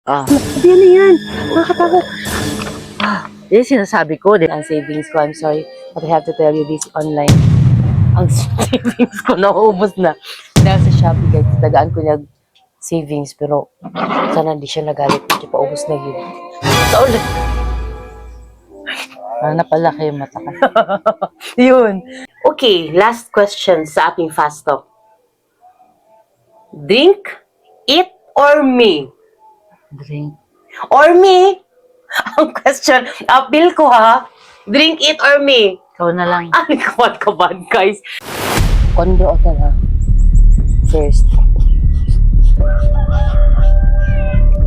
Ah, Yan na yan. Nakakatakot. Yan yung sinasabi ko. Ang savings ko, I'm sorry. But I have to tell you this online. Ang savings ko nauubos na. Dahil sa Shopee, guys. Tagaan ko niya savings. Pero sana hindi siya nagalit. Hindi paubos na yun. Sa ulit. napalaki yung mata ka. Yun. Okay, last question sa ating fast talk. Drink, eat, or me? Drink. Or me? Ang question, appeal ko ha. Drink, eat, or me? Ikaw na lang. Ay, kabad guys. Kondo hotel ha. First.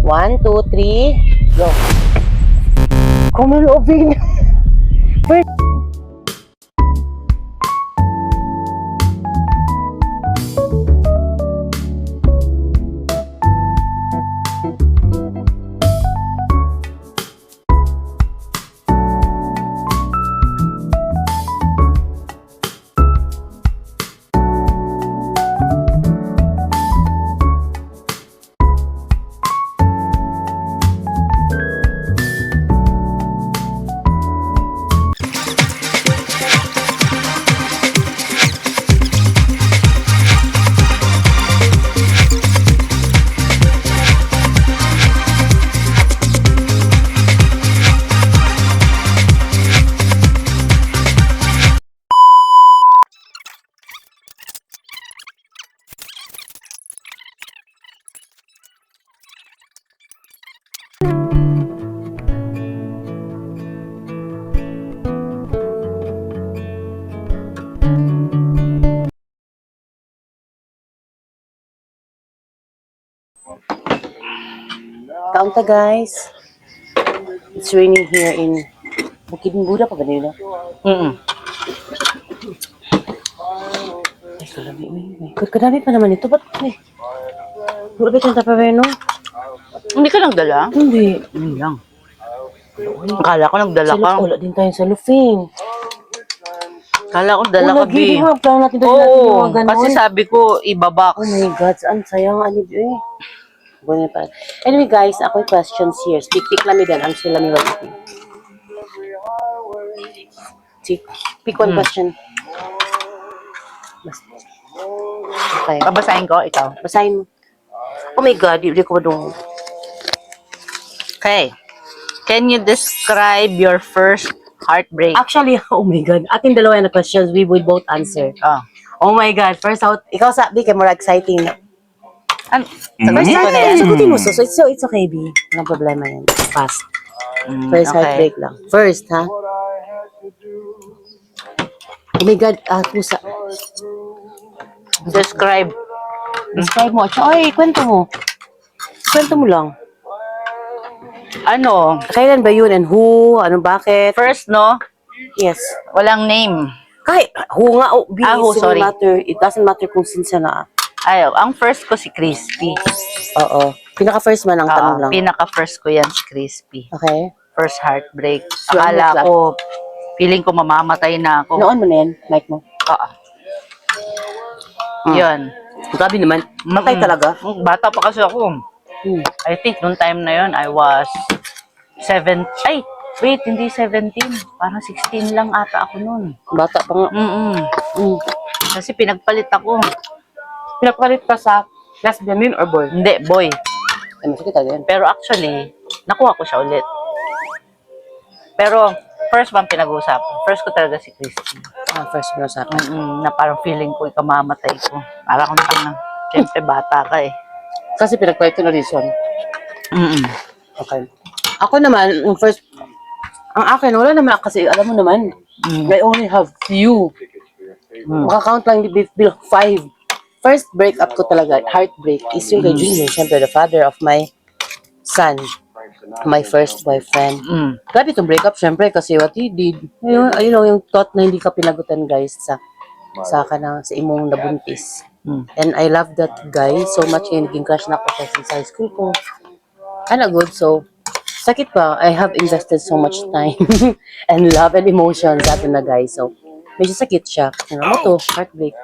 1, 2, 3, go. Kumelo Ovina. First. Kaunta guys. It's raining here in Bukidnon pa ba nila? Ay, kalami. Kadami pa naman ito. Ba't Puro ba itong tapareno? Hindi ka nagdala? Hindi. Yun lang. Akala ko nagdala ka. Wala din tayo sa Lufin. Akala ko dala ka, Lagi, B. di ba? Plano natin dali natin yung Oo, mga ganon. kasi sabi ko, iba-box. Oh my God, saan sayang anid eh. Bunay pa. Anyway guys, ako yung questions here. Pick lang din. Ang sila may wag. Pick one question. Okay. Babasahin ko, ikaw. Basahin mo. Oh my God, hindi ko madung. Okay. Can you describe your first heartbreak? Actually, oh my God. Ating dalawa na questions, we will both answer. Oh. Oh my God. First out, ikaw sabi kay more exciting. Sagutin ko na yan. Sagutin mo. So, it's okay, B. Walang problema yan. Fast. First okay. heartbreak lang. First, ha? Oh my God. Pusa. Describe. Describe mo. Ay, kwento mo. Kwento mo lang. Ano? Kailan ba yun and who? Ano, bakit? First, no? Yes. Walang name. Kahit, who nga. Oh, B, Who, it doesn't sorry. matter. It doesn't matter kung sinsa na. Ay, ang first ko si Crispy. Oo. Pinaka-first man ang tanong lang. Pinaka-first ko yan si Crispy. Okay. First heartbreak. Yung Akala clap. ko, feeling ko mamamatay na ako. Noon mo na yan, mic mo. Oo. Yun. Grabe naman. Matay talaga. Bata pa kasi ako. I think noong time na yun, I was 7. Ay, wait, hindi 17. Parang 16 lang ata ako noon. Bata pa nga. Kasi pinagpalit ako. Pinapalit ka sa lesbian or boy? Hindi, boy. Ay, masakit talaga yan. Pero actually, nakuha ko siya ulit. Pero, first one pinag-uusapan. First ko talaga si Christy. First mo sa akin. Na parang feeling ko ikamamatay ko. Para kung tanga. Siyempre, bata ka eh. Kasi pinagpalit ko na reason. Okay. Ako naman, yung first, ang akin, wala naman kasi, alam mo naman, I only have few. Makakount lang bill 5. First breakup ko talaga, heartbreak, is yung kay Junior, syempre, the father of my son. My first boyfriend. Grabe itong breakup, syempre, kasi what he did, you know, yung thought na hindi ka pinagutan, guys, sa imong nabuntis. And I love that guy so much, and naging crush na ako siya since high school ko. Ano good, so, sakit pa, I have invested so much time and love and emotion sa atin na guy, so, medyo sakit siya. Ano to, heartbreak.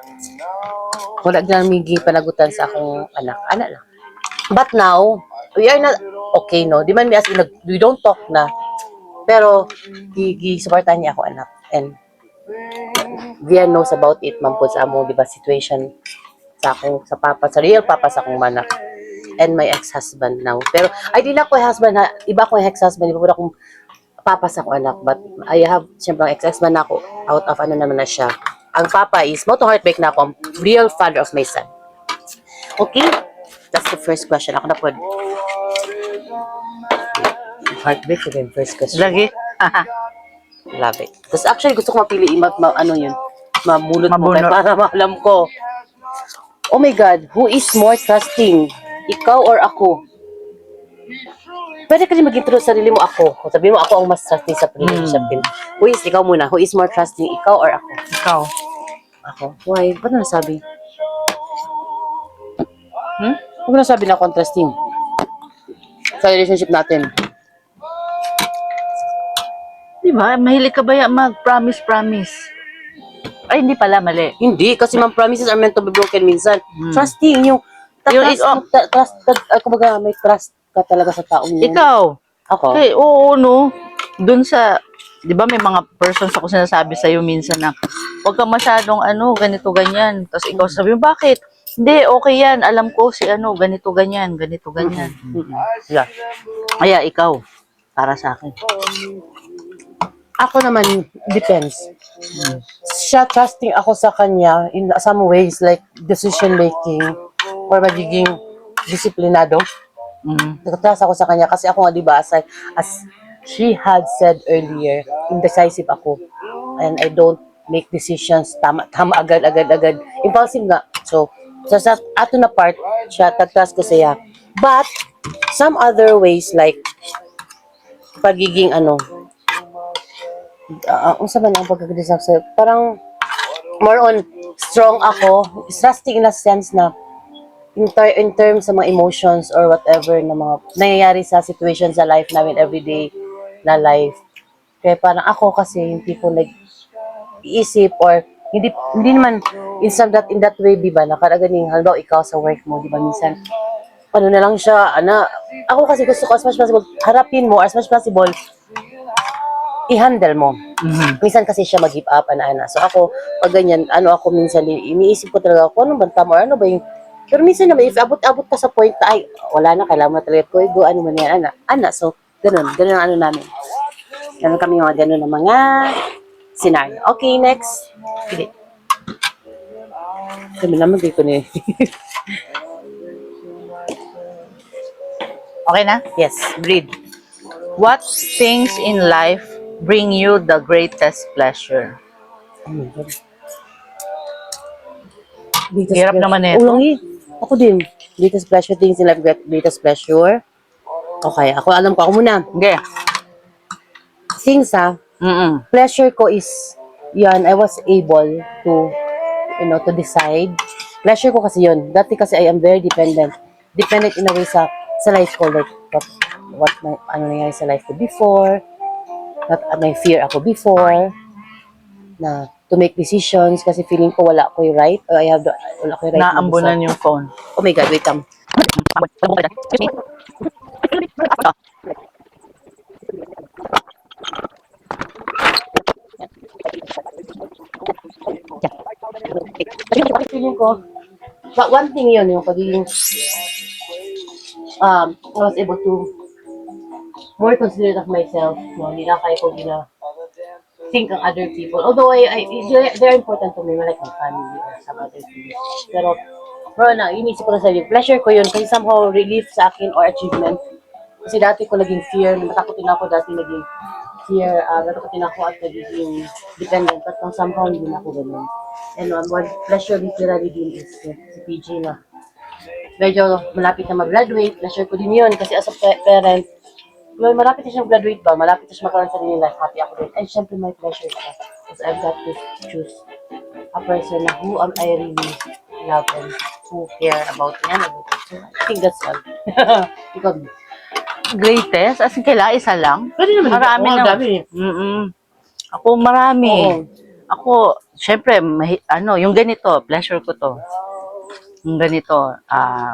Wala na may panagutan sa akong anak lang. But now, we are not okay, no? Di man as in, we don't talk na. Pero, supportan niya ako, anak. And, Via knows about it, man po sa amo, di ba, situation sa akong, sa papa, sa real papa sa akong manak. And my ex-husband now. Pero, ay, di na ko husband, ha, iba ko ex-husband, iba po akong papa sa akong anak. But, I have, siyempre, ang ex-husband na ako, out of ano naman na siya. Ang papa is, mo to heartbreak na ako, ang real father of my son. Okay? That's the first question. Ako na po. Heartbreak ko yung first question. Lagi. Love it. Tapos actually, gusto ko mapili, ano yun, mabulot mo Mabunot. kayo para maalam ko. Oh my God, who is more trusting? Ikaw or ako? Pwede ka rin mag-intro sa sarili mo ako. Kung sabihin mo ako ang mas trusting sa relationship din. Who is, ikaw muna. Who is more trusting? Ikaw or ako? Ikaw. Ako. Why? Ba't mo nasabi? Ba't mo nasabi na ako ang trusting? Sa relationship natin. Di ba? Mahilig ka ba mag-promise? Ay, hindi pala, mali. Hindi, kasi mga promises are meant to be broken minsan. Trusting, yung kumbaga, may trust ka talaga sa taong yun. Ikaw. Ako? Okay, oo, no. Dun sa, di ba may mga persons ako sinasabi sa'yo minsan na, huwag ka masyadong ganito, ganyan. Tapos ikaw sabi mo, bakit? Hindi, okay yan. Alam ko si ganito, ganyan. Yeah. Kaya ikaw, para sa akin. Ako naman, depends. Siya trusting ako sa kanya in some ways, like decision making or magiging disiplinado. Nag-trust ako sa kanya kasi ako nga, di ba, as she had said earlier, indecisive ako. And I don't make decisions tama agad. Impulsive nga. So sa ato na part, siya, tag-trust ko siya. But, some other ways like, pagiging unsa man ang pagkakadisap sa'yo? Parang, more on, strong ako, trusting in a sense na, in terms sa mga emotions or whatever na mga nangyayari sa situation sa life namin everyday na life. Kaya parang ako kasi yung tipo nag-iisip or hindi naman in that way, di ba? Nakaraganing, halimbawa ikaw sa work mo, di ba? Minsan, na lang siya, ako kasi gusto ko as much possible, harapin mo as much possible, i-handle mo. Minsan kasi siya mag-give up, So ako, pag ganyan, ako minsan, iniisip ko talaga, ano ba tama, ano ba yung, pero minsan naman, if abot-abot ka sa point, ay, wala na, kailangan mo talaga ko, ano man yan, so, ganun ang namin. Ganun kami mga ganun na mga scenario. Okay, next. Sige. Kami naman, di ko na Okay na? Yes, breathe. What things in life bring you the greatest pleasure? Oh my God. Hirap naman eh. Ako din. Greatest pleasure, things in life, greatest pleasure. Okay, alam ko. Ako muna. Okay. Things pleasure ko is, I was able to, to decide. Pleasure ko kasi yun. Dati kasi I am very dependent. Dependent in a way sa life ko. Like, ano nangyari sa life ko before. May fear ako before. Na, to make decisions kasi feeling ko wala ko yung right. Or wala ko yung right. Naambunan yung phone. Oh my God, wait lang. Feeling ko, one thing yun, yung pagiging, I was able to more considerate of myself, hindi na kaya ko think ang other people. Although, they're important to me, like my family or some other people. Pero, inisip ko na sa pleasure ko yun, kasi somehow relief sa akin or achievement. Kasi dati ko naging fear, natakotin ako dati naging fear, natakotin ako at naging dependent, but somehow hindi na ako ganun. And one pleasure literally din is si PJ na medyo malapit na mag-graduate. Pleasure ko din yun kasi as a parent, malapit na siya mag-graduate ba, malapit na siya magkaroon sa sarili life, happy ako din. And syempre my pleasure siya because I've got to choose a person na who am I really love and who care about me. So, I think that's all. Ikaw, Greatest? As in, kailangan isa lang? pwede naman. Marami na. Ako, marami. Oo. Ako, syempre, yung ganito, pleasure ko to. Yung ganito,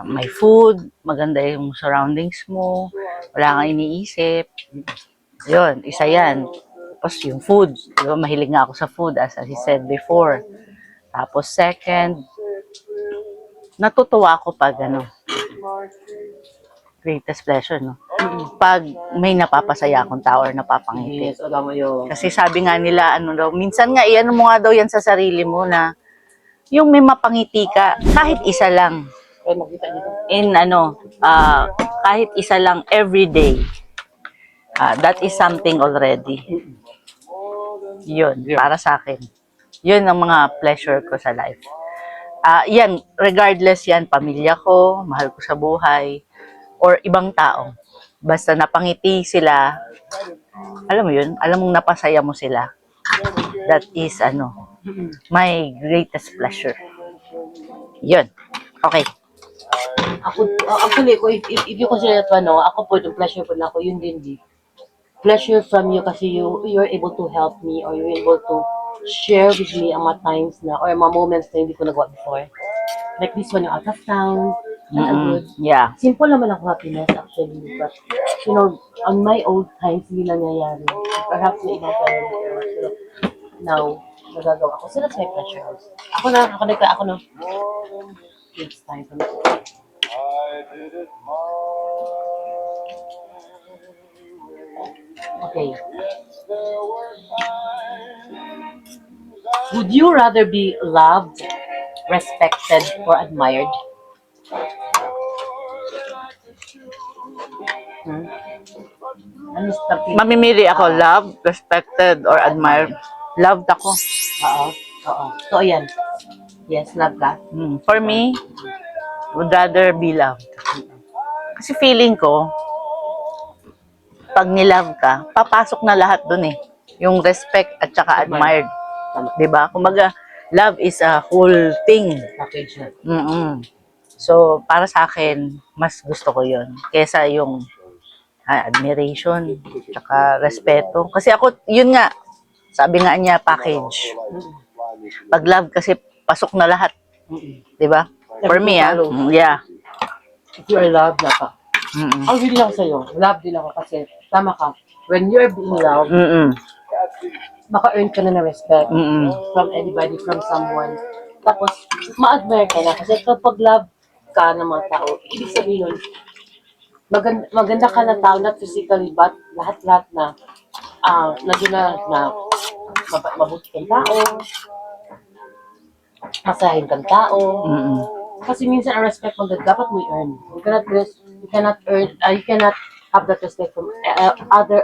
may food, maganda yung surroundings mo, Wala kang iniisip. Yun, isa yan. Tapos yung food. Diba, mahilig nga ako sa food as he said before. Tapos second, natutuwa ako pag greatest pleasure, no? Pag may napapasaya akong tao or napapangiti. Yes, alam mo yun. Kasi sabi nga nila, minsan nga, iyan mo nga daw yan sa sarili mo na yung may mapangiti ka, kahit isa lang. Ay, makita dito. In kahit isa lang every day. That is something already. Yun, para sa akin. Yun ang mga pleasure ko sa life. Yan, regardless yan, pamilya ko, mahal ko sa buhay, or ibang tao. Basta napangiti sila, alam mo yun, alam mong napasaya mo sila. That is, my greatest pleasure. Yun. Okay. Ako, actually, if you consider ito, ako po, yung pleasure ko na ako, yun din, di. Pleasure from you kasi you're able to help me or you're able to share with me ang mga times na, or mga moments na hindi ko nagawa before. Like this one, yung out of town, good. Yeah. Simple naman ako happiness actually, but on my old times, hindi nangyayari. Perhaps may ibang pero now, nagagawa ko. So that's my pleasure. Ako na. It's time for me. Okay. Would you rather be loved, respected, or admired? Mamimili ako, love, respected, or admired. Loved ako. Oo. So, ayan. Yes, love ka. For me, would rather be loved. Kasi feeling ko, pag nilove ka, papasok na lahat dun eh. Yung respect at saka admired. Diba? Kumbaga, love is a whole thing. Package na. So, para sa akin, mas gusto ko yun. Kesa yung admiration, tsaka respeto. Kasi ako, yun nga, sabi nga niya, package. Pag love kasi, pasok na lahat. Diba? For me, yeah. If you are loved, ka. Ang hindi lang sa'yo, love din ako kasi, tama ka, when you're being loved, maka-earn ka na ng respect from anybody, from someone. Tapos, ma-admire ka na kasi kapag love ka ng mga tao, ibig sabihin, maganda ka na tao, not physically, but lahat-lahat na mabuti kang tao, masahin kang tao. Kasi minsan ang respect mo dapat mo i-earn. You cannot have that respect from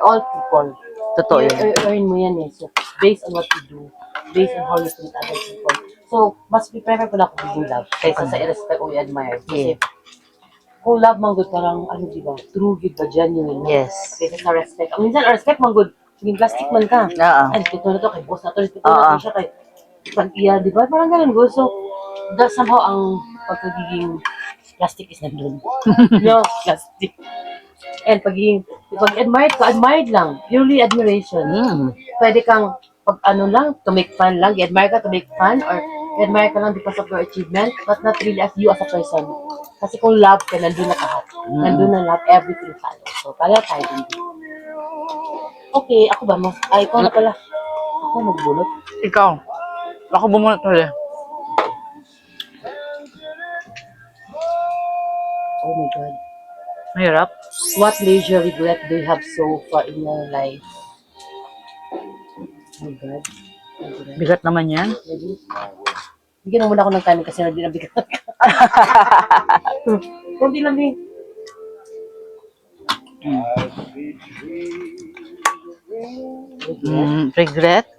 all people. Totoo yun. I-earn mo yan eh. So, based on what you do, based on how you treat other people. So, mas prefer ko na ako being love kaysa sa i-respect o i-admire. Kasi, kung love man good, parang, diba, true good ba, genuine. Yes. Kaysa sa respect. Minsan, respect man good, maging plastic man ka. Ay, dito na to, kay boss na to, dito na to siya, kay pag-iya, diba? Parang ganun go. So, that somehow ang pagkagiging plastic is nandun. No, plastic. And pag-admired ka, admired lang. Purely admiration. Pwede kang, to make fun lang. I-admire ka to make fun or i-admire ka lang because of your achievement, but not really as you as a person. Kasi kung love ka, nandun na lahat. Nandun na lahat, everything follows. So, kaya tayo din. Okay, ako ba? Ikaw na pala. Ako magbulot. Ikaw. Ako bumunot ulit. Oh my God. Mahirap. What major regret do you have so far in your life? Oh my God. Bigat naman yan. Ready? Bigyan mo muna ako ng kanin kasi hindi na bigat. Kunti lang din. Regret?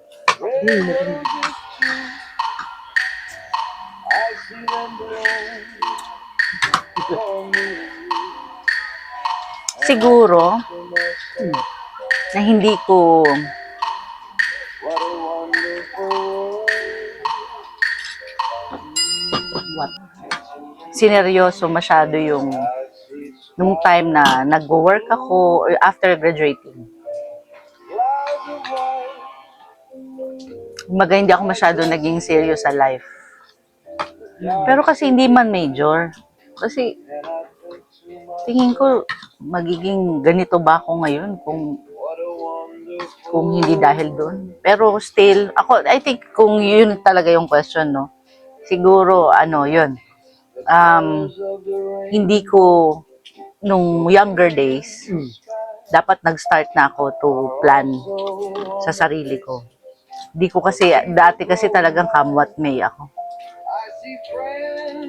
Siguro na hindi ko sineryoso masyado yung nung time na nag-work ako or after graduating. Kumbaga hindi ako masyado naging serious sa life. Pero kasi hindi man major. Kasi tingin ko magiging ganito ba ako ngayon kung hindi dahil doon. Pero still, ako, I think kung yun talaga yung question, no, siguro, yun, hindi ko, nung younger days, dapat nag-start na ako to plan sa sarili ko. Di ko kasi, dati kasi talagang come what may ako.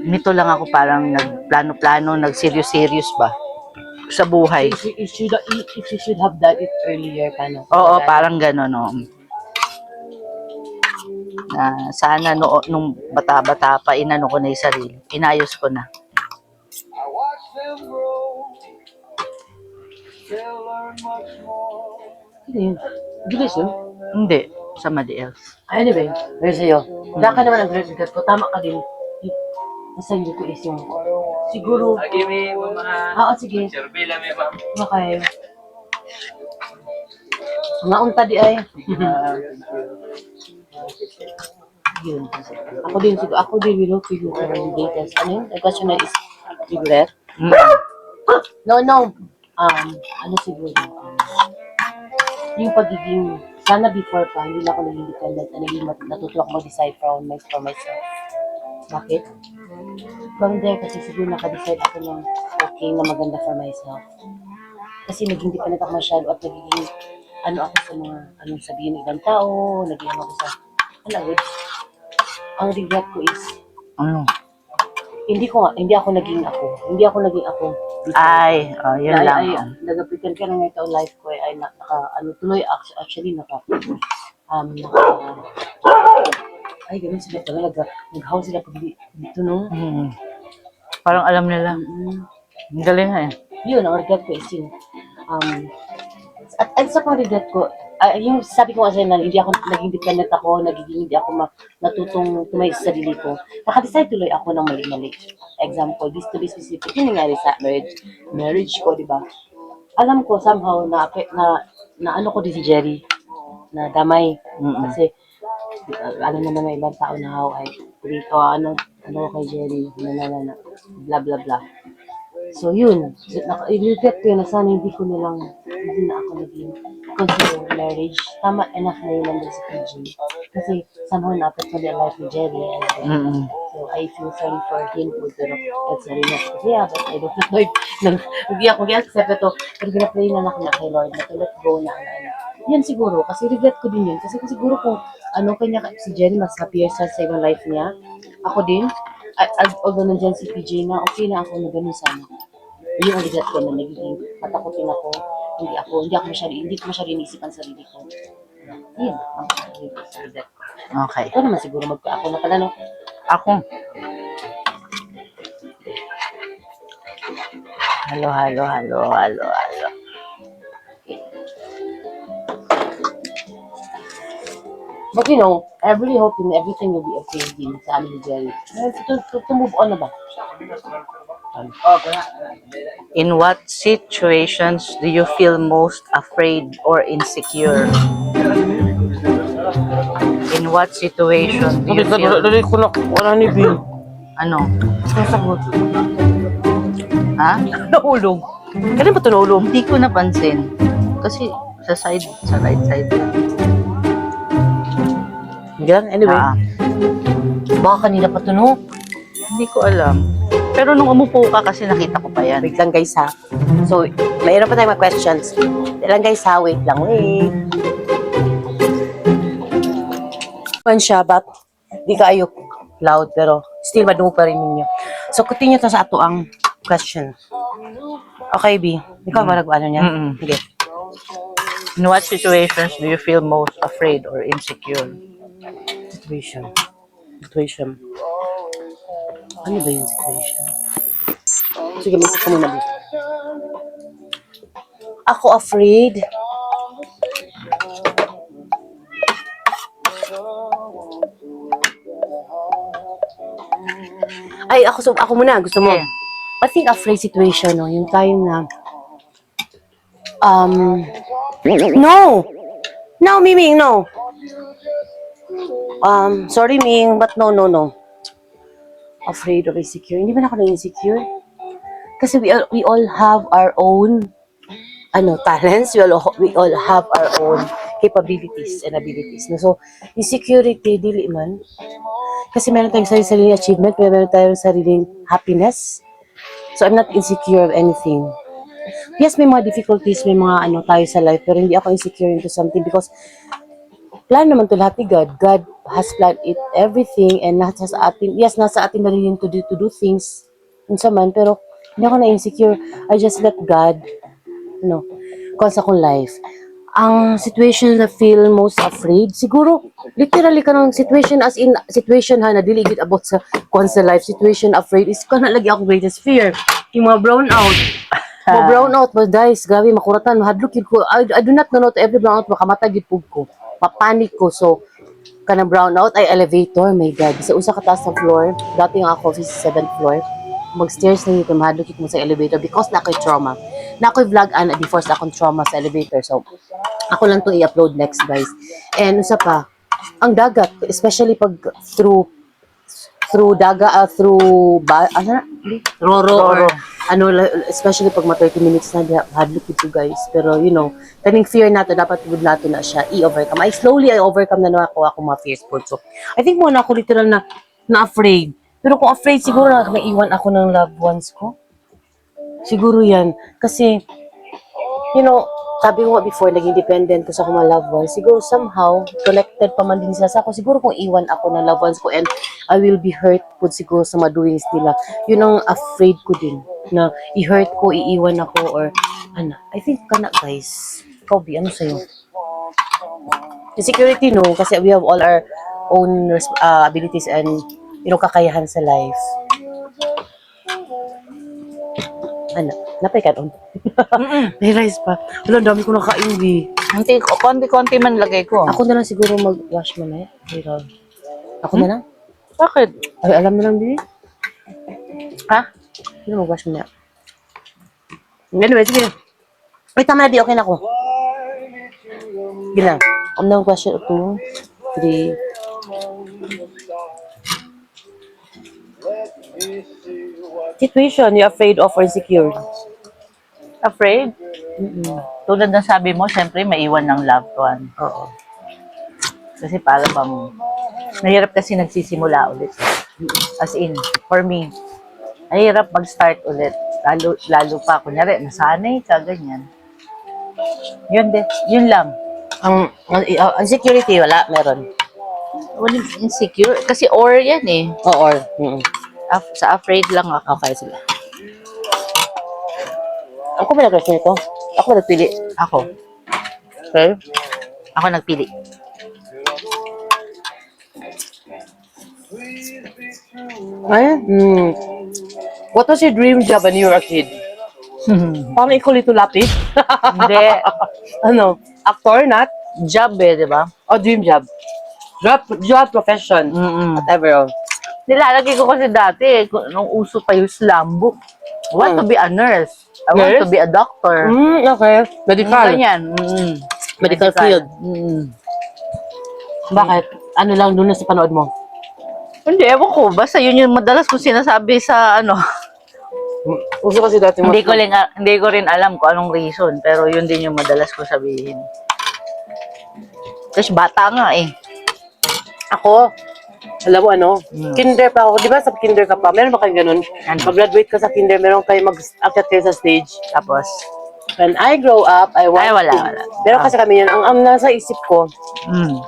Nito lang ako parang nagplano-plano, nag-serious-serious ba sa buhay. If you should have done it earlier, paano? Oo, parang gano'n, no. Na sana nung bata-bata pa, inano ko na yung sarili. Inayos ko na. Ano yun? Bilis yun? Hindi, somebody else. Anyway, pero sa'yo, wala ka naman nag-regret ko. Tama ka din. Nasa hindi ko is yung, siguro, Lagi may mga sige. survey lang may ma'am. Okay. Mga unta di ay. Yun. Ako din, figure ko yung latest. Ano yun? The question na is, regret? No. Ano siguro? Yung pagiging, sana before pa, hindi na ako naging dependent, natuto ako mag-decide for myself. Bakit? From there, kasi siguro nakadecide ako ng okay na maganda for myself. Kasi naging dependent ako masyado at nagiging ako sa mga anong sabihin ng ibang tao, naging ako sa ang regret ko is hindi ako naging ako. Ay, yun lang. Nag-pretend ka na nga ito life ko ay tuloy actually ganun sila talaga. Nag-house sila pag dito, no? Parang alam nila. Ang galing nga eh. Yun, ang regret ko is yun. At sa pang regret ko, yung sabi ko kasi na hindi ako naging dependent ako, hindi ako natutong tumayo sa sarili ko. Naka-decide tuloy ako ng mali-mali. Example, this to be specific, yung nangyari sa marriage ko, di ba? Alam ko somehow na ano ko din si Jerry, na damay. Kasi, alam naman ng ibang tao na how I dito, ano kay Jerry, blah blah blah. So yun, i-regret ko yun na sana hindi na ako naging consider marriage. Tama, enough na yun nandun sa PG. Kasi somehow na-affect na life ni Jerry. So I feel sorry for him po, pero that's sorry na. Yeah, but I don't know if hindi ako accept ito. Pero ginapray na ako na kay Lord na to let go na. Yan siguro, kasi regret ko din yun. Kasi siguro kung kanya si Jerry mas happier sa ibang life niya. Ako din, although nandiyan si PJ na, okay na ako na ganun sana. Yun ang regret ko na nagiging matakutin ako. Hindi ko masyado iniisipan sarili ko. Yun, ang regret ko. Okay. Ito naman siguro ako na pala, no? Ako. Halo. But I really hope everything will be okay din sa amin ni Jerry. To move on na ba? In what situations do you feel most afraid or insecure? In what situation do you feel... Dali ko na, wala ni Bill. Ano? Sasagot. Ha? Nahulog. Kailan ba ito nahulog? Hindi ko napansin. Kasi sa right side. Yan, anyway. Baka kanina pa ito, no? Hindi ko alam. Pero nung umupo ka kasi nakita ko pa yan. Wait lang guys ha. So, mayroon pa tayong mga questions. Wait lang guys ha, wait. Man siya, but di kayo loud, pero still madungo pa rin ninyo. So, continue to sa ato ang question. Okay, B. Ikaw ba nag-ano niya? Okay. In what situations do you feel most afraid or insecure? Situation. Ano ba yung situation? Sige, may isa ka muna dito. Ako afraid. Ay, ako muna. Gusto mo? Yeah. I think afraid situation, no? Yung time na, no! No, Miming, no! Sorry, Ming, but no. Afraid or insecure. Hindi ba na ako na insecure? Kasi we all have our own talents. We all have our own capabilities and abilities. No? So, insecurity, dili man. Kasi meron tayong sariling achievement, meron tayong sariling happiness. So, I'm not insecure of anything. Yes, may mga difficulties, may mga tayo sa life, pero hindi ako insecure into something because plan naman to lahat ni God. God has planned it, everything, and nasa sa atin, yes, nasa atin na rin to do things, unsa man, pero hindi ako na-insecure. I just let God, cause akong life. Ang situation na feel most afraid, siguro, literally ka ng situation, as in, situation na dili gid about sa sa life, situation afraid, is kana lagi akong greatest fear. Yung mga brown out. Mga brown out, but guys, grabe, makuratan, mahadlok yun ko. I do not know to every brown out, makamatag yun po ko. Mapanik ko, so, kanang brown out ay elevator, my God. Sa usa ka taas ng floor, dati yung ako, 7th floor, mag-stairs na dito, mahadlok mo sa elevator because na ako'y trauma. Na ako'y vlog before sa akong trauma sa elevator. So, ako lang to i-upload next, guys. And usa pa, ang dagat, especially pag through Roro, or especially pag 30 minutes na hadlok ito, guys. Pero kaning fear nato dapat gud nato na siya i-overcome. I overcome na ako mga fears po. So I think muna ako literal na afraid. Pero kung afraid siguro na maiwan ako ng loved ones ko. Siguro yan kasi sabi ko before, naging dependent ko sa akong mga loved ones. Siguro somehow, connected pa man din sila sa ako. Siguro kung iwan ako ng loved ones ko and I will be hurt po siguro sa mga doings nila. Yun ang afraid ko din. Na i-hurt ko, iiwan ako, or I think guys. Ikaw, ano sa'yo? Insecurity, no? Kasi we have all our own abilities and kakayahan sa life. Napay ka doon. May rice pa. Wala, dami ko nakain, di. Konti-konti man lagay ko. Ako na lang siguro mag-wash mo na yan. Ako na lang? Bakit? Ay, alam na lang, di. Ha? Sino mag-wash mo na? Anyway, sige. Wait, tama na, di. Okay na ako. Sige lang. I'm na mag-wash 2, 3. Situation, you're afraid of or insecure? Afraid? Tulad ng sabi mo, syempre maiwan ng loved one. Oo. Kasi para bang, mahirap kasi nagsisimula ulit. As in, for me, mahirap mag-start ulit. Lalo pa, kunyari, nasanay ka, ganyan. Yun lang. Ang insecurity, wala, meron. Walang insecure. Kasi or yan eh. Or. Sa afraid lang ako. Okay, sige. Ako ba nag-crush nito? Ako ba nagpili? Ako. Okay. Ako nagpili. What was your dream job when you were a kid? Parang ikaw lito lapis. Hindi. Actor, not? Job eh, di ba? O dream job? Job profession. Whatever. Nilalagay ko kasi dati, nung uso pa yung slam book. I want to be a nurse. I want to be a doctor. Okay. Medical. Ganyan. Medical field. Bakit? Ano lang doon na sa panood mo? Hindi, ewan ko. Basta yun yung madalas ko sinasabi sa Uso kasi dati mo. Hindi ko rin alam kung anong reason. Pero yun din yung madalas ko sabihin. Kasi bata nga eh. Ako, alam mo kinder pa ako. Di ba sa kinder ka pa? Meron ba kayong ganun? Pag-graduate ka sa kinder, meron kayo mag-akyat kayo sa stage. Tapos, when I grow up, I want wala. Pero kasi kami yun, ang nasa isip ko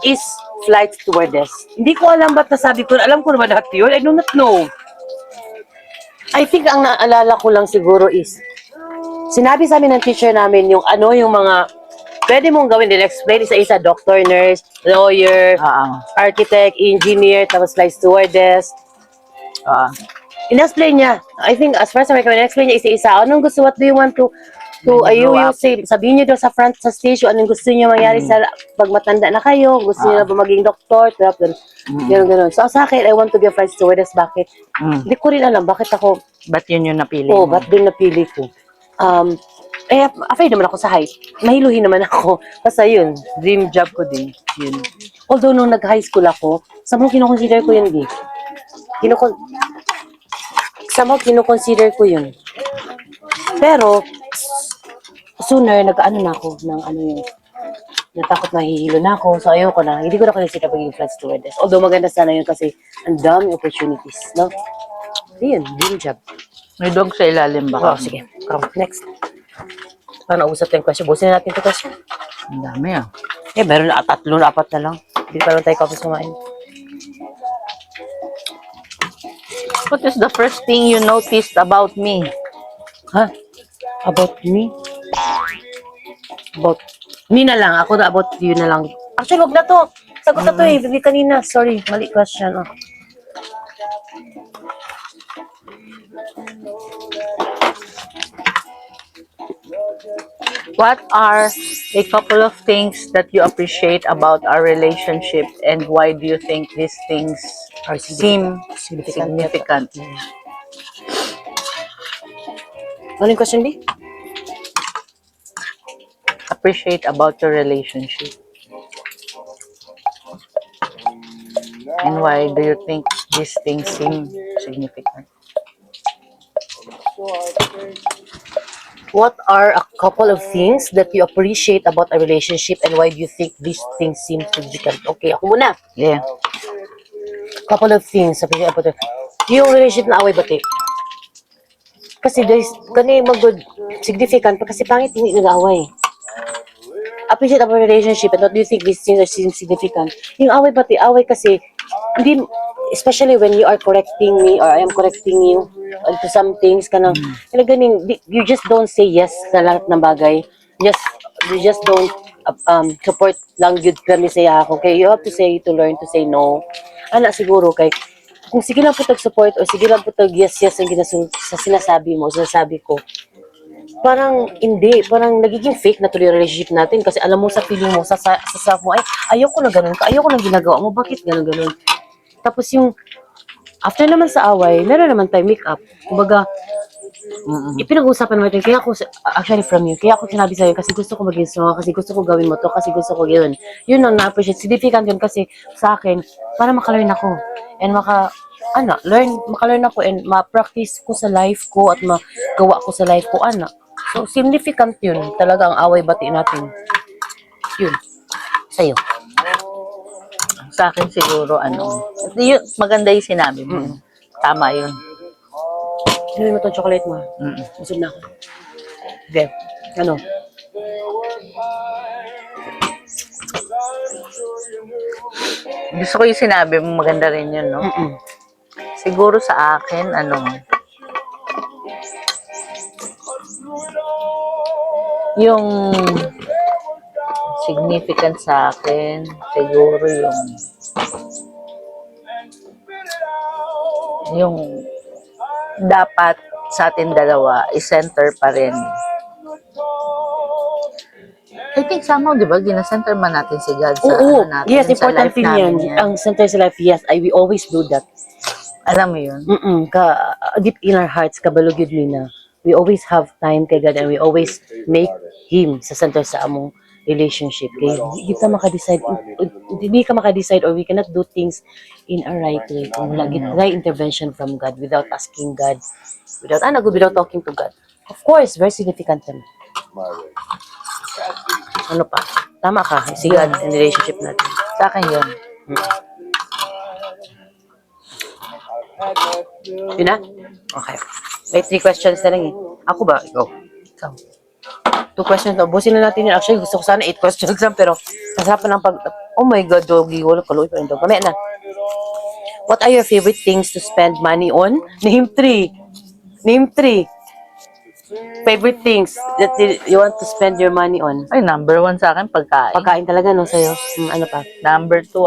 is flight stewardess. Hindi ko alam ba't nasabi ko. Alam ko na ba lahat yun? I do not know. I think ang naalala ko lang siguro is, sinabi sa amin ng teacher namin yung mga pwede mong gawin din. Explain isa-isa, doctor, nurse, lawyer, architect, engineer, tapos flight stewardess. In-explain niya. I think as far as I can explain niya isa-isa. Anong gusto? What do you want to say? Sabihin niyo daw sa front sa stage anong gusto niyo mangyari sa pag matanda na kayo. Gusto niyo ba maging doktor? Ganun. So sa akin, I want to be a flight stewardess. Bakit? Hindi ko rin alam. Bakit ako? Ba't yun yung napili Oo, mo? ba't din napili ko? Afraid naman ako sa height. Mahiluhin naman ako. Basta yun, dream job ko din. Yun. Although nung nag-high school ako, somehow kinoconsider ko yun, di. Somehow kinoconsider ko yun. Pero, sooner, nag-ano na ako ng ano yung natakot na hihilo na ako. So, ayoko na. Hindi ko na consider pagiging flight stewardess. Although, maganda sana yun kasi ang daming opportunities, no? Yun, dream job. May dog sa ilalim Wow, ba? sige. Come, next. Parang nausap na yung question. Busin na natin ito question. Ang dami ah. Eh, meron na 3, 4 na lang. Hindi pa lang tayo kapos kumain. What is the first thing you noticed about me? Ha? About me? About me na lang. Ako na about you na lang. Actually, wag na to. Sagot na to eh. Bibi kanina. Sorry. Mali question. Oh. What are a couple of things that you appreciate about our relationship and why do you think these things Are seem significant? Ano yung question, B? Appreciate about your relationship. And why do you think these things seem significant? What are a couple of things that you appreciate about a relationship and why do you think these things seem significant? Okay, ako muna. Yeah. Couple of things. Sabi niya, yung relationship na away-bati. Kasi there's, kani mag-good, significant, pa kasi pangit hindi nag-away. Appreciate about relationship and what do you think these things are significant? Yung away-bati, away kasi, hindi, especially when you are correcting me or I am correcting you into some things, kanang, ganing, you just don't say yes sa lahat ng bagay. You just don't support lang yun kami sa ako. Okay, you have to learn to say no. Ana siguro kay kung sige lang po tag-support o sige lang po tag-yes ang sa sinasabi mo, sinasabi ko, parang hindi, parang nagiging fake na tuloy yung relationship natin kasi alam mo sa feeling mo, sa self mo, ay, ayoko na ganun ka, ayoko na ginagawa mo, bakit ganun. Tapos yung, after naman sa away, meron naman tayo make up. Kumbaga, ipinag-uusapan naman ito, kaya ako, actually from you, kaya ako sinabi sa'yo, kasi gusto ko maging strong, kasi gusto ko gawin mo to, kasi gusto ko yun. Yun ang na-appreciate, significant yun kasi sa akin, para makalearn ako, and makalearn ako, and ma-practice ko sa life ko, at magawa ko sa life ko, So, significant yun, talaga ang away-bati natin. Yun, sa'yo. Sa akin siguro, yun, maganda yung sinabi mo. Tama yun. Sinabi mo itong chocolate mo. Busog na ako. Okay. Ano? Gusto ko yung sinabi mo, maganda rin yun, no? Siguro sa akin, yung significant sa akin, siguro yung dapat sa atin dalawa, i-center pa rin. I think somehow, di ba, ginacenter man natin si God sa Oo, natin, yes, sa important life thing namin yan. Ang center sa life, yes, we always do that. Alam mo yun? Deep in our hearts, kabalog yun nina. We always have time kay God and we always make Him sa center sa among relationship. Kaya hindi ka makadecide or we cannot do things in a right way. Kung wala right intervention from God without asking God, without talking to God. Of course, very significant naman. Ano pa? Tama ka, si God in relationship natin. Sa akin yun. Yun na? Okay. May 3 questions na lang eh. Ako ba? Ikaw. Ikaw. 2 questions. Ubusin na natin yun. Actually, gusto ko sana 8 questions lang, pero nasarapan ng oh my God, doggy. Wala kaluwi pa rin dog. Mamaya na. What are your favorite things to spend money on? Name 3. Name 3. Favorite things that you want to spend your money on? Ay, number 1 sa akin, pagkain. Pagkain talaga, no, sa'yo? Ano pa? Number 2,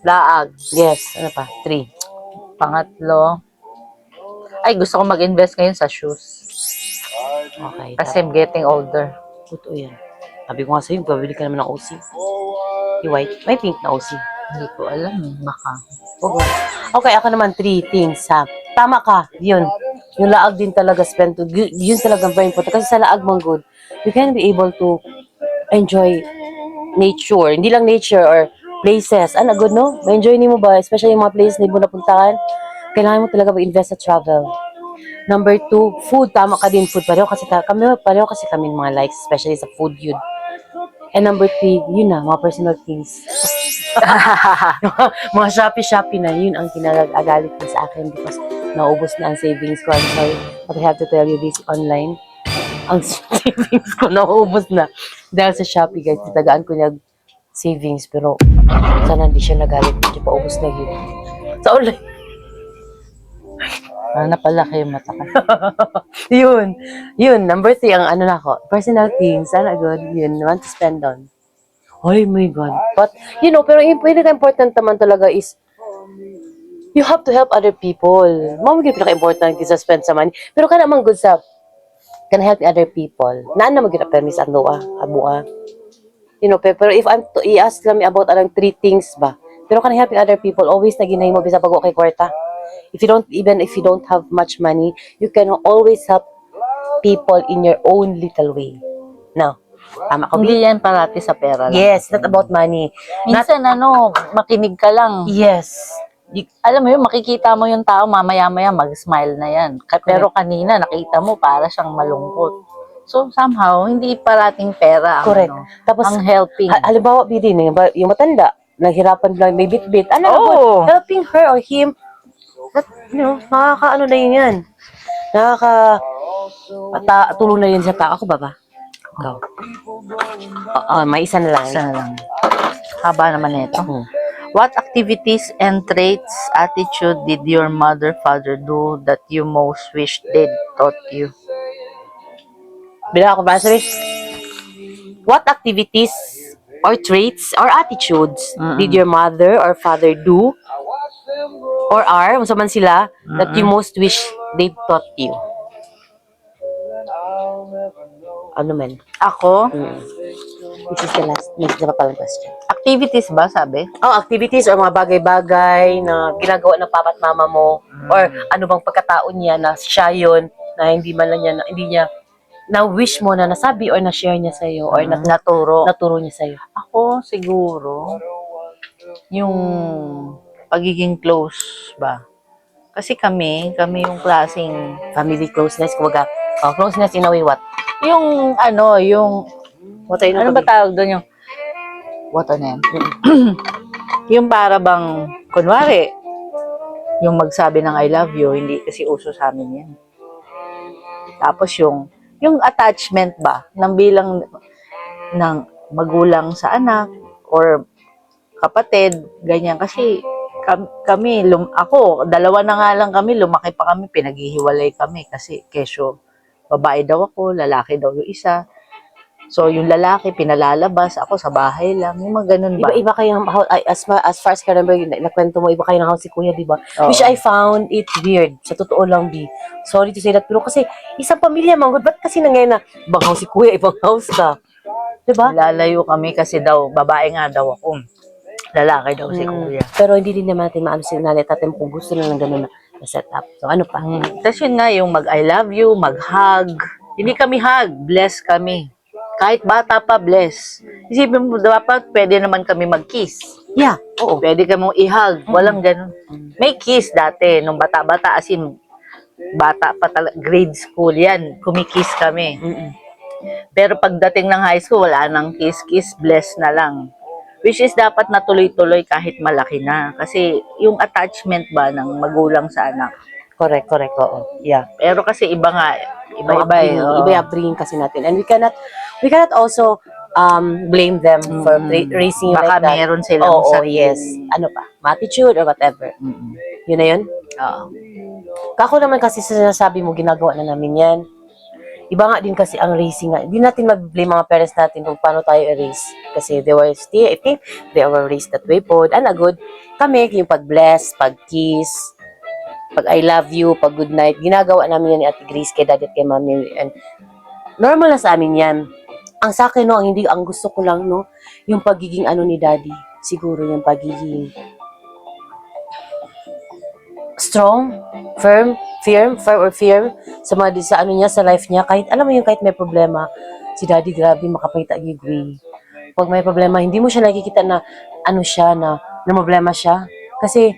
laag. Yes. Ano pa? 3. Pangatlo, ay, gusto ko mag-invest ngayon sa shoes. Okay. Kasi I'm getting older. Totoo yan. Sabi ko nga sa'yo, pabili ka naman ng OC. Yung white. May pink na OC. Hindi ko alam, baka. Okay, ako naman 3 things ha. Tama ka, yun. Yung laag din talaga spend to. Yun talaga very important. Kasi sa laag mong good, you can be able to enjoy nature. Hindi lang nature or places. Good, no? Ma-enjoy mo ba? Especially yung mga places na mo napuntahan. Kailangan mo talaga mag-invest sa travel. Number 2, food. Tama ka din, food. Pareho kasi kami mga likes, especially sa food yun. And number 3, yun na, mga personal things. Mga Shopee na, yun ang kinagagalit niya sa akin because naubos na ang savings ko. I'm sorry, but I have to tell you this online. Ang savings ko naubos na. Dahil sa Shopee, guys, titagaan ko niya savings, pero sana hindi siya nagalit. Hindi pa ubos na yun. Sa online. Napalaki yung mata ka. Yun, number 3, ang ano na ako, personal things, sana good, yun, want to spend on. Oh my God. But, pero yung pinaka-important naman talaga is, you have to help other people. Mama, yung pinaka-important is spend sa money. Pero ka naman good sa, can help other people. Naan na mag-permis ang doa, abua. Pero if I'm to i-ask lang about alang 3 things ba, pero can helping other people, always na ginahin mo bisa pag kay kwarta. If you don't have much money, you can always help people in your own little way. Now, tama ko. Hindi yan parati sa pera lang. Yes, not about money. Minsan makinig ka lang. Yes. Alam mo yun, makikita mo yung tao, mamaya-maya mag-smile na yan. Pero kanina, nakita mo, para siyang malungkot. So, somehow, hindi parating pera ang, Correct. Tapos, ang helping. Halimbawa, Bidin, yung matanda, naghirapan lang, may bit-bit. Oo. Helping her or him, that, nakaka-ano na yun yan. Tulong na yun sa tao. Ako ba? Ikaw. May isa na lang. Isa na lang. Haba naman ito. What activities and traits, attitude did your mother, father do that you most wish they'd taught you? Bila ako ba, sabi? What activities or traits or attitudes did your mother or father do or are, kung man sila, that you most wish they taught you? Ano man? Ako, This is the last, next na papalang question. activities ba, sabi? Activities or mga bagay-bagay na ginagawa ng papa at mama mo or ano bang pagkatao niya na siya yun na hindi man lang niya, hindi niya na-wish mo na nasabi or na-share niya sa'yo or naturo niya sa'yo. Ako, siguro, yung pagiging close ba? Kasi kami yung klaseng, Family closeness, kumbaga, closeness in a way, what? yung ano ba tawag doon yung, what ano yan? Yung para bang, kunwari, yung magsabi ng I love you, hindi kasi uso sa amin yan. Tapos yung attachment ba, ng bilang ng magulang sa anak, or kapatid, ganyan. Kasi ako, dalawa na nga lang kami, lumaki pa kami, pinaghihiwalay kami kasi kesyo, babae daw ako, lalaki daw yung isa. So, yung lalaki, pinalalabas, ako sa bahay lang, yung mga ganun ba? Iba kayong, as far as I remember, nakwento mo, iba kayo ng house si Kuya, di ba? Oo. Which I found it weird. Sa totoo lang, Bi. Sorry to say that, pero kasi, isang pamilya, manggod, ba't kasi nangyay na, ibang house si Kuya, ibang house ka? Di ba? Lalayo kami kasi daw, babae nga daw ako. Lalaki daw si Kuya. Pero hindi din naman natin maano sila natin natin kung gusto na lang ganun na setup. So, ano pa? Tapos yun nga, yung mag-I love you, mag-hug. Hindi kami hug, bless kami. Kahit bata pa, bless. Isipin mo, dapat pwede naman kami mag-kiss. Yeah. Oo, pwede kami i-hug. Walang ganun. May kiss dati, nung bata-bata, as in, bata pa talaga, grade school yan, kumikiss kami. Pero pagdating ng high school, wala nang kiss-kiss, bless na lang. Which is dapat natuloy-tuloy kahit malaki na. Kasi yung attachment ba ng magulang sa anak. Correct, oo. Yeah. Pero kasi iba nga, iba-iba eh. Iba yung upbringing kasi natin. And we cannot also blame them for raising you Baka like that. meron silang sarili. Yes. Ano pa? Attitude or whatever. Yun na yun? Oo. Kako naman kasi sa sinasabi mo, ginagawa na namin yan. Iba nga din kasi ang raising nga. Hindi natin mag-blame mga parents natin kung paano tayo i-raise. Kasi they were still, I think, they were raised that way po. And good. Kami, yung pag-bless, pag-kiss, pag I love you, pag good night, ginagawa namin yan ni Ate Grace, kay Daddy at kay Mami. And normal na sa amin yan. Ang sa akin, no, ang gusto ko lang, no, yung pagiging ni Daddy. Siguro yung pagiging strong, firm sa mga sa niya, sa life niya. Kahit, alam mo yung kahit may problema, si Daddy, grabe, makapayta gigwi. Pag may problema, hindi mo siya nakikita na, na problema siya. Kasi,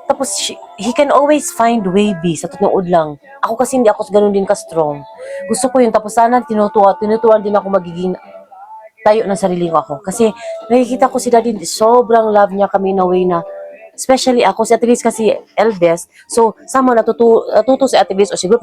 Tapos, he can always find way, B, sa tunood lang. Ako kasi hindi ako ganun din ka-strong. Gusto ko yun. Tapos sana tinuturuan din ako magiging tayo ng sarili ko ako. Kasi nakikita ko si daddy, sobrang love niya kami na way na, especially ako, si Ate Liz kasi eldest. So, sama natuto si Ate Liz, o siguro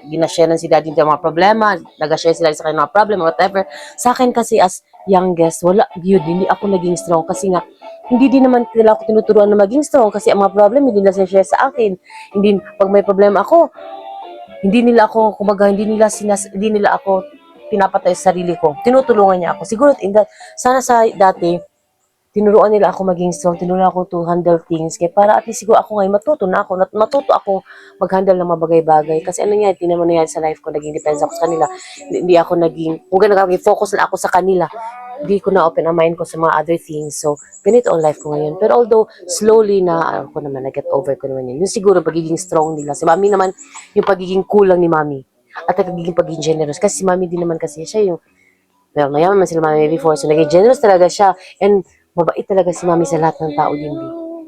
ginashare si daddy ng mga problema, nag-share sila sa kanyang mga problem, whatever. Sa akin kasi as youngest, wala, yun, hindi ako naging strong kasi nga, hindi din naman nila ako tinuturuan na maging strong kasi ang mga problem hindi nila share sa akin. Hindi, pag may problema ako, hindi nila ako, kumbaga, hindi nila ako pinapatay sa sarili ko. Tinutulungan niya ako. Siguro, sana sa dati, tinuruan nila ako maging strong, tinuruan ako to handle things. Kaya para at least siguro ako ngayon, matuto ako mag-handle ng mga bagay-bagay. Kasi ano nangyari, naman nangyari sa life ko, naging depends ako sa kanila. Hindi ako kung naging focus na ako sa kanila, hindi ko na open ang mind ko sa mga other things. So, ganito ang life ko ngayon. Pero although, slowly na, ako naman, na-get over ko naman yun. Yung siguro, pagiging strong nila. Si mami naman, yung pagiging kulang ni mami. At pagiging generous. Kasi si mami din naman kasi, siya yung, well, mayaman man sila mami before. So, naging generous talaga siya. And, mabait talaga si mami sa lahat ng tao din.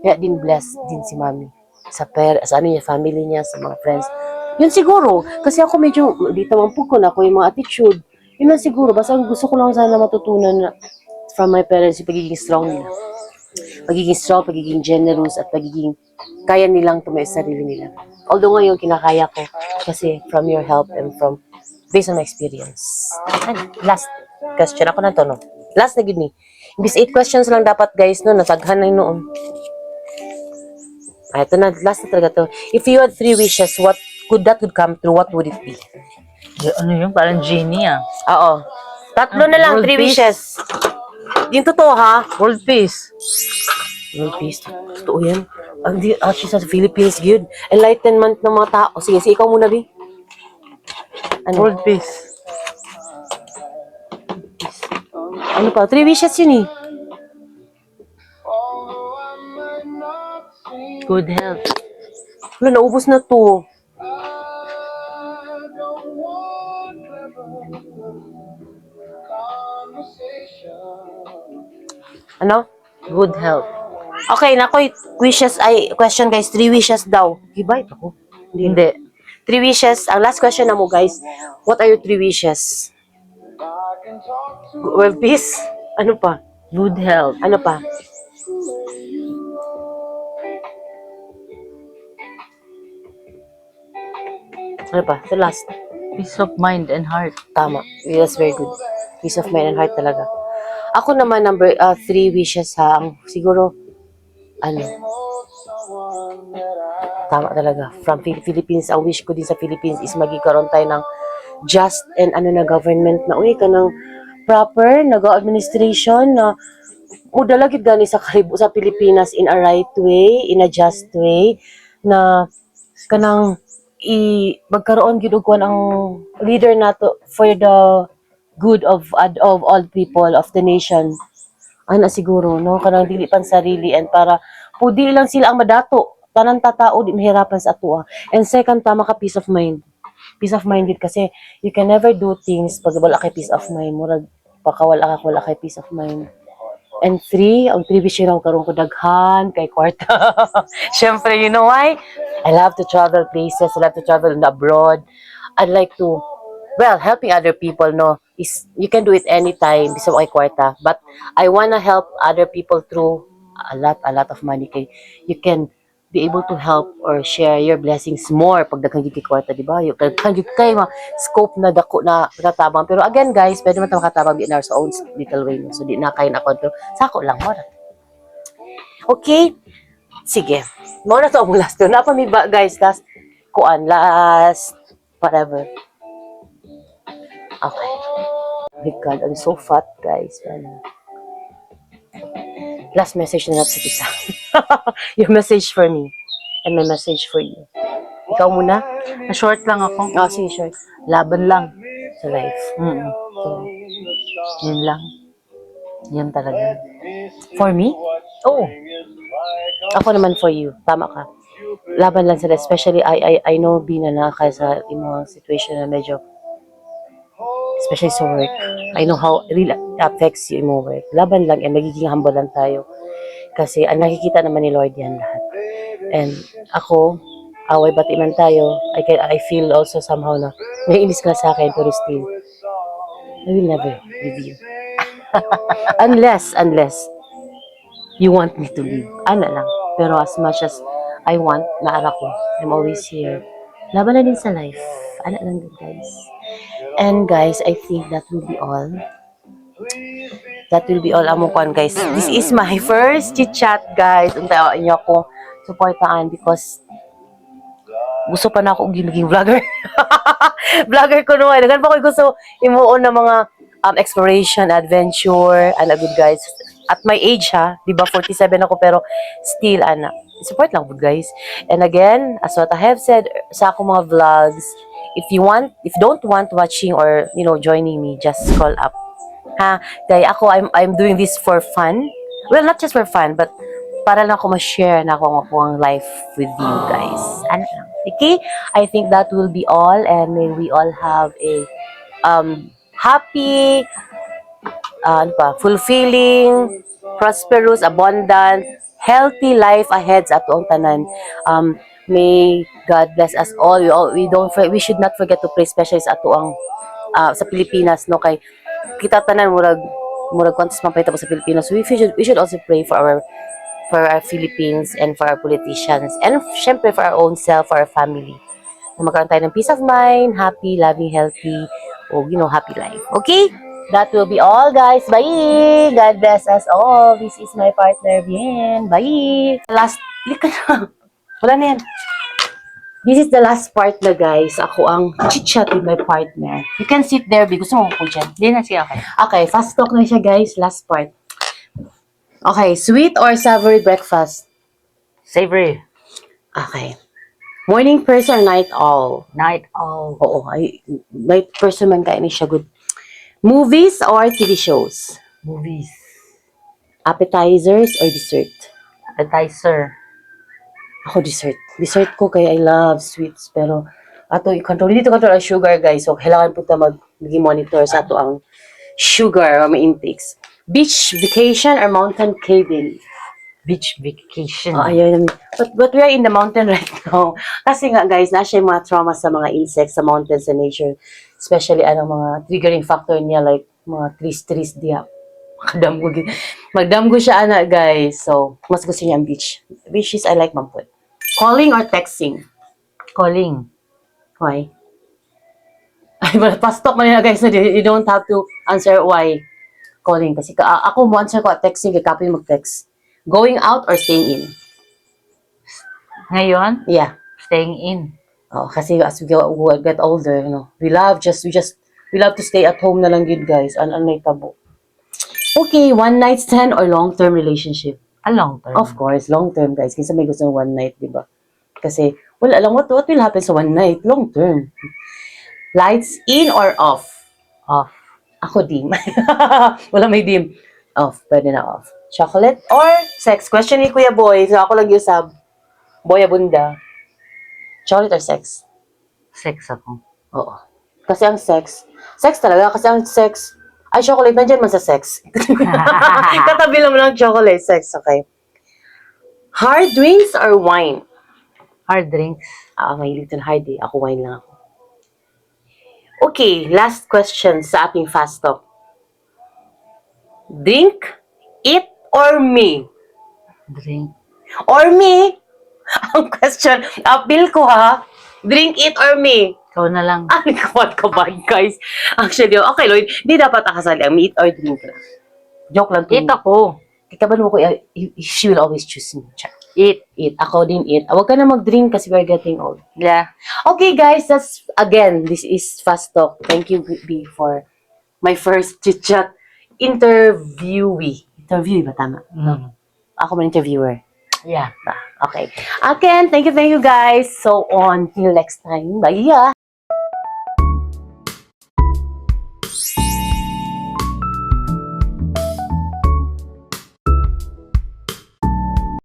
Kaya din blessed din si mami. Sa ano niya, family niya, sa mga friends. Yun siguro. Kasi ako medyo, di tamampog ko na ako yung mga attitude. Yun lang siguro. Basta gusto ko lang sana matutunan na from my parents yung pagiging strong nila. Pagiging strong, pagiging generous, at pagiging kaya nilang tumayo sa sarili nila. Although ngayon, kinakaya ko kasi from your help and from based on my experience. And last question. Ako na to, no? Last na gid ni. Imbis 8 questions lang dapat, guys, no? Nasaghan na yun noon. Ito na, last na talaga to. If you had 3 wishes, what could come true, what would it be? Ano yun? Parang genie ah. Oo. 3 na lang, World 3 peace. wishes. Yung totoo, ha? World peace. World peace. Totoo yan. Actually, sa Philippines, good. Enlightenment ng mga tao. Sige, ikaw muna, Bi. Ano? World peace. Ano pa? 3 wishes yun, eh. Good health. Wala, naubos na to. Ano? Good health. Okay, nakoy question guys, 3 wishes daw. Gibay ako. Hindi. 3 wishes. Ang last question na mo guys. What are your 3 wishes? World peace? Ano pa? Good health. Ano pa? Ano pa? The last. Peace of mind and heart. Tama. That's very good. Peace of mind and heart talaga. Ako naman, 3 wishes ha. Siguro, tama talaga. From Philippines, ang wish ko din sa Philippines is magkaroon tayo ng just and na government na ka ng proper nag-administration na udalagid gani sa sa Pilipinas in a right way, in a just way, na kanang magkaroon gid og ang leader nato for the good of all people of the nation. Ana siguro no kanang dili pan sarili and para pudi lang sila ang madato tanan tatao di mahirapan sa atoa. And second, tama ka, peace of mind. Peace of mind din kasi you can never do things pag wala kay peace of mind. Murag pakawala ka wala kay peace of mind. And 3, ang 3 wish raw karon ko daghan kay kwarta. Syempre, you know why? I love to travel places, I love to travel abroad. I'd like to, well, helping other people, no, is, you can do it anytime, bisa mo kay kwarta. But I wanna help other people through a lot of money. Kay you can be able to help or share your blessings more pag daghang gid kay kwarta, di ba? Yung daghang gid kay scope na dako na katabang. Pero again, guys, pwede man ta makatabang in our own little way. No? So di na kay na control. Sako lang mo. Okay? Sige. Mo na to ang last to. Napa mi ba, guys? Last whatever. Okay. Oh my God, I'm so fat, guys. Last message na natin sa isa. Your message for me. And my message for you. Ikaw muna? Short lang ako. Oh, sige, sure. Laban lang. Sa life. So, yun lang. Yan talaga. For me? Oo. Ako naman for you. Tama ka. Laban lang sila. Especially, I know, Bina, na kaya sa mga situation na medyo, especially sa work. I know how it really affects you in your work. Laban lang, and magiging humble lang tayo. Kasi, ang nakikita naman ni Lord yan lahat. And ako, away bati man tayo, I feel also somehow na naiinis ka sa akin, pero still, I will never leave you. unless you want me to leave. Ano lang. Pero as much as I want, naara ko, I'm always here. Laban na din sa life. Ano lang din, guys. And guys, I think that will be all. That will be all among kwan, guys. This is my first chit-chat, guys. Untayin niyo ako supportaan because gusto pa na ako maging vlogger. Vlogger ko naman. Nagan pa ko gusto imuon na mga exploration, adventure, and a good guys. At my age ha, di ba 47 ako pero still support lang good guys. And again, as what I have said sa akong mga vlogs, if you don't want watching or joining me, just call up. Ha, kaya ako I'm doing this for fun. Well, not just for fun, but para lang ako ma-share na akong life with you guys. Ano lang. Okay? I think that will be all and may we all have a happy, fulfilling, prosperous, abundant, healthy life ahead sa atoong tanan. May God bless us all. We should not forget to pray, especially sa atoang sa Pilipinas, no, kay kita tanan murag kwantas man pahitabo sa Pilipinas. We should also pray for our Philippines and for our politicians and syempre for our own self, for our family. Na magkaroon tayo ng peace of mind, happy, loving, healthy, o happy life. Okay? That will be all, guys. Bye! God bless us all. This is my partner, Bien. Bye! Lika na. Wala na yan. This is the last part na, guys. Ako ang chit-chat with my partner. You can sit there, B. Gusto mo po dyan? Hindi na siya okay. Okay, fast talk na siya, guys. Last part. Okay, sweet or savory breakfast? Savory. Okay. Morning person or night owl? Night owl. Oo, night person man kaya ni siya good. Movies or TV shows? Movies. Appetizers or dessert? Appetizer. Ako dessert. Dessert ko kaya I love sweets. Pero hindi to control ang sugar, guys. So, kailangan po maging monitor sa ato ang sugar or may intakes. Beach vacation or mountain cabin? Beach vacation. Oh, ayun. But we are in the mountain right now. Kasi nga, guys, nasa yung mga trauma sa mga insects, sa mountains and nature. Especially, mga triggering factor niya, like, mga trees diya. Magdamgo siya, guys. So, mas gusto niya ang beach. Beaches, I like mamput. Calling or texting? Calling. Why? Ay, pastok man nila, guys. You don't have to answer why. Calling. Kasi ako mo answer ko at texting, kaya kapoy mag-text. Going out or staying in? Ngayon, Yeah. staying in. Oh, kasi as we get older, we love to stay at home na lang yun, guys. Ano na tabo. Okay, one night stand or long-term relationship? A long term. Of course, long-term, guys. Kinsa may gusto ng one night, di ba? Kasi, wala lang, what will happen sa one night? Long-term. Lights in or off? Off. Ako dim. Wala may dim. Off. Pwede na off. Chocolate or sex? Question ni Kuya Boy. So, ako lang yusab. Boy abunda. Chocolate or sex? Sex ako. Oo. Kasi ang sex talaga. Kasi ang sex, chocolate, nandyan man sa sex. Katabi lang mo lang chocolate, sex, okay. Hard drinks or wine? Hard drinks. Mahilig din hard eh. Ako wine lang ako. Okay, last question sa ating fast talk. Drink, eat, or me? Drink. Or me? Ang question, appeal ko ha. Drink, eat, or me? Ikaw na lang. Ay, kapag kabag, guys. Actually, okay, Lloyd, hindi dapat akasali ang eat or drink lang. Joke lang to. Eat ako. Kikaban mo ko, she will always choose me. Eat. Eat. Ako din eat. Huwag ka na mag-drink kasi we're getting old. Yeah. Okay, guys, this is Fast Talk. Thank you, B, for my first chit-chat interviewee. Interviewee ba tama? Mm. Ako man interviewer. Yeah. Okay. Again, thank you, guys. So, until next time. Bye.